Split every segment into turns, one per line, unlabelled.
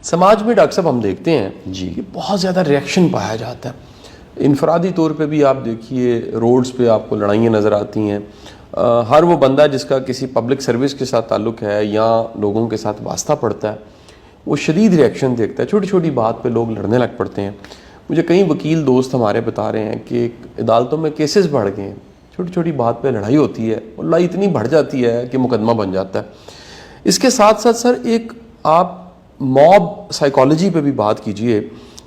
سماج میں ڈاکٹر صاحب ہم دیکھتے ہیں
جی
کہ بہت زیادہ ریئیکشن پایا جاتا ہے. انفرادی طور پہ بھی آپ دیکھیے روڈز پہ آپ کو لڑائیاں نظر آتی ہیں. ہر وہ بندہ جس کا کسی پبلک سروس کے ساتھ تعلق ہے یا لوگوں کے ساتھ واسطہ پڑتا ہے وہ شدید ریئیکشن دیکھتا ہے. چھوٹی چھوٹی بات پہ لوگ لڑنے لگ پڑتے ہیں. مجھے کئی وکیل دوست ہمارے بتا رہے ہیں کہ عدالتوں میں کیسز بڑھ گئے ہیں, چھوٹی چھوٹی بات پہ لڑائی ہوتی ہے اور لڑائی اتنی بڑھ جاتی ہے کہ مقدمہ بن جاتا ہے. اس کے ساتھ ساتھ سر ایک آپ موب سائیکالوجی پہ بھی بات کیجئے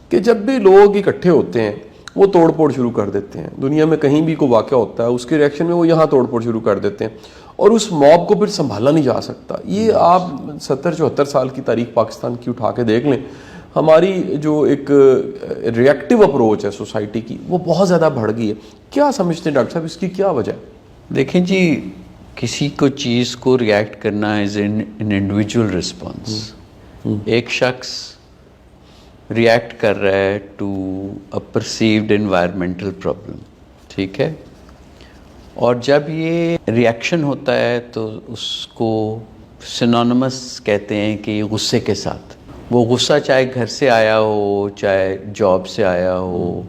کہ جب بھی لوگ اکٹھے ہوتے ہیں وہ توڑ پھوڑ شروع کر دیتے ہیں. دنیا میں کہیں بھی کوئی واقعہ ہوتا ہے اس کے ریئیکشن میں وہ یہاں توڑ پھوڑ شروع کر دیتے ہیں اور اس موب کو پھر سنبھالا نہیں جا سکتا. یہ آپ 70-74 سال کی تاریخ پاکستان کی اٹھا کے دیکھ لیں, ہماری جو ایک ریئیکٹیو اپروچ ہے سوسائٹی کی وہ بہت زیادہ بڑھ گئی ہے. کیا سمجھتے ہیں ڈاکٹر صاحب اس کی کیا وجہ ہے؟
دیکھیں جی, کسی کو چیز کو ریئیکٹ کرنا ایز این انڈیویجول رسپانس. ایک شخص ریئیکٹ کر رہا ہے to a perceived environmental problem, ٹھیک ہے, اور جب یہ ریئیکشن ہوتا ہے تو اس کو سینونیمس کہتے ہیں کہ یہ غصے کے ساتھ. وہ غصہ چاہے گھر سے آیا ہو, چاہے جاب سے آیا ہو,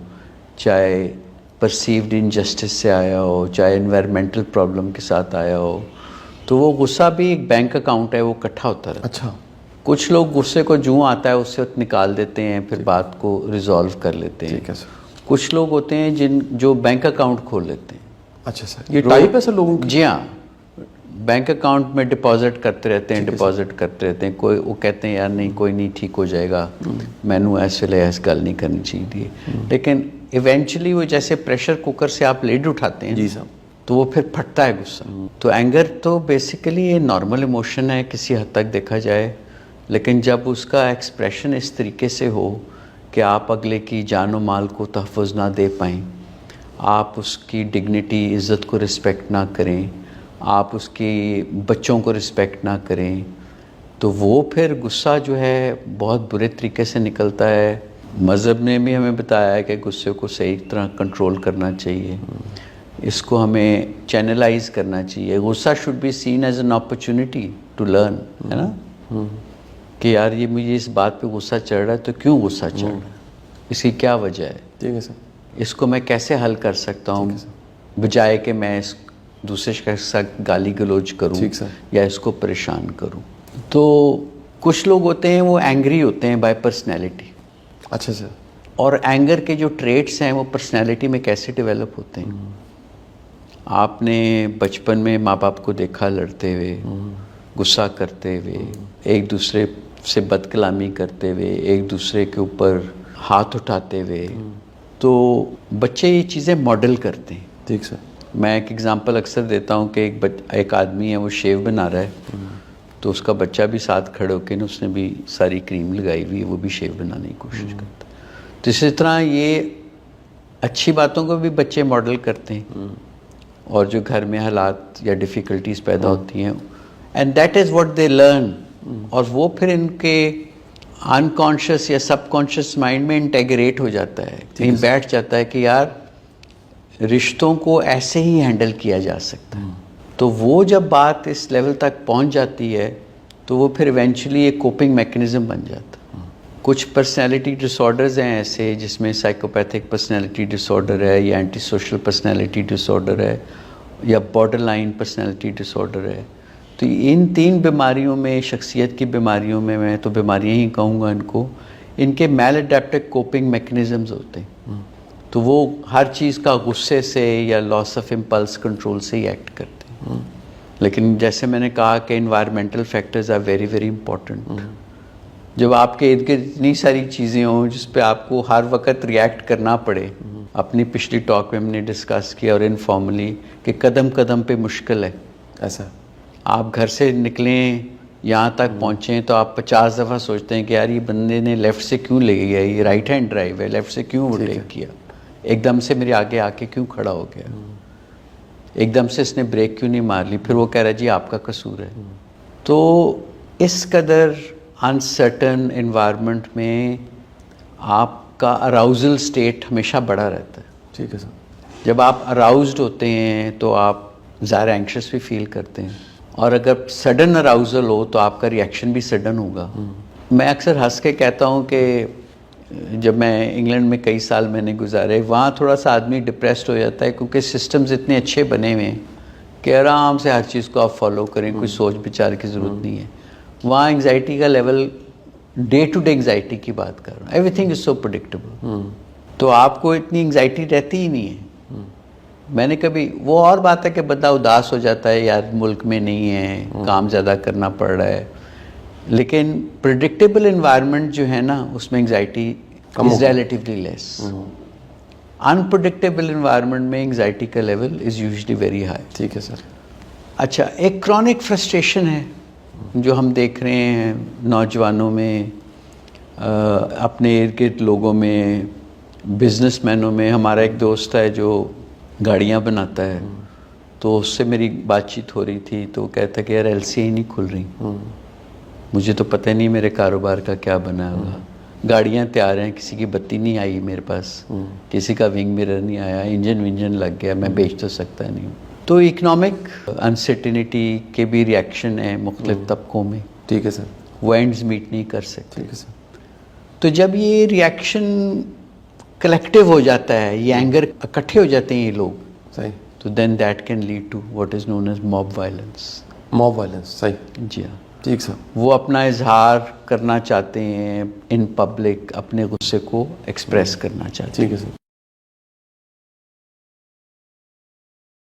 چاہے پرسیوڈ انجسٹس سے آیا ہو, چاہے انوائرمنٹل پرابلم کے ساتھ آیا ہو, تو وہ غصہ بھی ایک بینک اکاؤنٹ ہے, وہ اکٹھا ہوتا رہتا ہے.
اچھا,
کچھ لوگ غصے کو جوں آتا ہے اس سے نکال دیتے ہیں, پھر بات کو ریزالو کر لیتے ہیں.
ٹھیک ہے سر.
کچھ لوگ ہوتے ہیں جو بینک اکاؤنٹ کھول لیتے ہیں.
اچھا سر, یہ ٹائپ ہے سر لوگوں کی؟
جی ہاں, بینک اکاؤنٹ میں ڈپازٹ کرتے رہتے ہیں, ڈپازٹ کرتے رہتے ہیں. کوئی وہ کہتے ہیں یار نہیں کوئی نہیں ٹھیک ہو جائے گا, مینو ایسے لے ایسے گل نہیں کرنی چاہیے. لیکن ایونچولی وہ جیسے پریشر کوکر سے آپ لیڈ اٹھاتے ہیں
جی صاحب,
تو وہ پھر پھٹتا ہے غصہ. تو اینگر تو بیسیکلی یہ نارمل ایموشن ہے کسی حد تک دیکھا جائے, لیکن جب اس کا ایکسپریشن اس طریقے سے ہو کہ آپ اگلے کی جان و مال کو تحفظ نہ دے پائیں, آپ اس کی ڈگنیٹی عزت کو رسپیکٹ نہ کریں, آپ اس کی بچوں کو رسپیکٹ نہ کریں, تو وہ پھر غصہ جو ہے بہت برے طریقے سے نکلتا ہے. مذہب نے بھی ہمیں بتایا ہے کہ غصے کو صحیح طرح کنٹرول کرنا چاہیے, اس کو ہمیں چینلائز کرنا چاہیے. غصہ should be seen as an opportunity to learn, ہے نا, کہ یار یہ مجھے اس بات پہ غصہ چڑھ رہا ہے تو کیوں غصہ چڑھ رہا ہے, اس کی کیا وجہ ہے,
ٹھیک ہے سر,
اس کو میں کیسے حل کر سکتا ہوں بجائے کہ میں اس دوسرے شخص کے ساتھ گالی گلوچ کروں یا اس کو پریشان کروں. تو کچھ لوگ ہوتے ہیں وہ اینگری ہوتے ہیں بائی پرسنالٹی.
اچھا سر,
اور اینگر کے جو ٹریٹس ہیں وہ پرسنالٹی میں کیسے ڈیولپ ہوتے ہیں. آپ نے بچپن میں ماں باپ کو دیکھا لڑتے ہوئے, غصہ کرتے ہوئے, ایک دوسرے سے بد کلامی کرتے ہوئے, ایک دوسرے کے اوپر ہاتھ اٹھاتے ہوئے, تو بچے یہ چیزیں ماڈل کرتے ہیں.
ٹھیک سر.
میں ایک ایگزامپل اکثر دیتا ہوں کہ ایک آدمی ہے وہ شیو بنا رہا ہے, تو اس کا بچہ بھی ساتھ کھڑے ہو کے اس نے بھی ساری کریم لگائی ہوئی ہے, وہ بھی شیو بنانے کی کوشش کرتا ہے. تو اسی طرح یہ اچھی باتوں کو بھی بچے ماڈل کرتے ہیں, اور جو گھر میں حالات یا ڈیفیکلٹیز پیدا ہوتی ہیں, and that is what they learn, اور وہ پھر ان کے انکانشیس یا سب کانشیس مائنڈ میں انٹیگریٹ ہو جاتا ہے, کہیں بیٹھ جاتا ہے کہ یار رشتوں کو ایسے ہی ہینڈل کیا جا سکتا ہے. تو وہ جب بات اس لیول تک پہنچ جاتی ہے تو وہ پھر ایونچولی ایک کوپنگ میکنزم بن جاتا ہے. کچھ پرسنالٹی ڈس آرڈرز ہیں ایسے جس میں سائیکوپیتھک پرسنالٹی ڈس آرڈر ہے, یا اینٹی سوشل پرسنالٹی ڈس آرڈر ہے, یا بارڈر لائن پرسنالٹی ڈس آرڈر ہے. تو ان 3 بیماریوں میں, شخصیت کی بیماریوں میں تو بیماریاں ہی کہوں گا ان کو, ان کے میل اڈیپٹیو کوپنگ میکنزمز ہوتے ہیں. تو وہ ہر چیز کا غصے سے یا لاس آف امپلس کنٹرول سے ہی ایکٹ کرتے ہیں. لیکن جیسے میں نے کہا کہ environmental factors are very very important. جب آپ کے ارد گرد اتنی ساری چیزیں ہوں جس پہ آپ کو ہر وقت ریئیکٹ کرنا پڑے, اپنی پچھلی ٹاک میں ہم نے ڈسکس کیا اور انفارملی کہ قدم قدم پہ مشکل ہے.
ایسا
آپ گھر سے نکلیں یہاں تک پہنچیں تو آپ 50 دفعہ سوچتے ہیں کہ یار یہ بندے نے لیفٹ سے کیوں لے گیا, یہ رائٹ ہینڈ ڈرائیو ہے, لیفٹ سے کیوں اوورٹیک کیا, ایک دم سے میرے آگے آ کے کیوں کھڑا ہو گیا, ایک دم سے اس نے بریک کیوں نہیں مار لی, پھر وہ کہہ رہا جی آپ کا قصور ہے. تو اس قدر انسرٹن انوائرمنٹ میں آپ کا اراؤزل سٹیٹ ہمیشہ بڑا رہتا ہے.
ٹھیک ہے سر.
جب آپ اراؤزڈ ہوتے ہیں تو آپ ظاہر اینکشس بھی فیل کرتے ہیں, اور اگر سڈن اراؤزل ہو تو آپ کا ریئیکشن بھی سڈن ہوگا. میں اکثر ہنس کے کہتا ہوں کہ جب میں انگلینڈ میں کئی سال میں نے گزارے، وہاں تھوڑا سا آدمی ڈپریسڈ ہو جاتا ہے کیونکہ سسٹمز اتنے اچھے بنے ہوئے ہیں کہ آرام سے ہر چیز کو آپ فالو کریں، کوئی سوچ بچار کی ضرورت نہیں ہے. وہاں انگزائٹی کا level, day to day anxiety کی بات کر رہا ہوں، everything is so predictable. تو آپ کو اتنی انگزائٹی رہتی ہی نہیں ہے. میں نے کبھی، وہ اور بات ہے کہ بندہ اداس ہو جاتا ہے، یار ملک میں نہیں ہے، کام زیادہ کرنا پڑ رہا ہے، لیکن پریڈکٹیبل انوائرمنٹ جو ہے نا اس میں anxiety is relatively less. Unpredictable environment میں انگزائٹی کا level is usually very high.
ٹھیک ہے سر.
اچھا، ایک کرونک فرسٹریشن ہے جو ہم دیکھ رہے ہیں نوجوانوں میں، اپنے ارد گرد لوگوں میں، بزنس مینوں میں. ہمارا ایک دوست ہے جو گاڑیاں بناتا ہے، تو اس سے میری بات چیت ہو رہی تھی تو وہ کہتا ہے کہ یار LCA ہی نہیں کھل رہی، مجھے تو پتہ نہیں میرے کاروبار کا کیا بنا ہوگا. گاڑیاں تیار ہیں، کسی کی بتی نہیں آئی میرے پاس، کسی کا ونگ مرر نہیں آیا، انجن لگ گیا، میں بیچ تو سکتا نہیں ہوں. تو اکنامک انسرٹینٹی کے بھی ریئیکشن ہیں مختلف طبقوں میں.
ٹھیک ہے سر.
وہ اینڈز میٹ نہیں کر سکتے.
ٹھیک ہے سر.
تو جب یہ ریئیکشن کلیکٹیو ہو جاتا ہے، یہ اینگر اکٹھے ہو جاتے ہیں یہ لوگ،
صحیح.
تو then that can lead to what is known as mob violence.
Mob violence. صحیح.
جی ہاں.
ٹھیک سر.
وہ اپنا اظہار کرنا چاہتے ہیں ان پبلک، اپنے غصے کو ایکسپریس کرنا چاہتے ہیں.
ٹھیک ہے سر.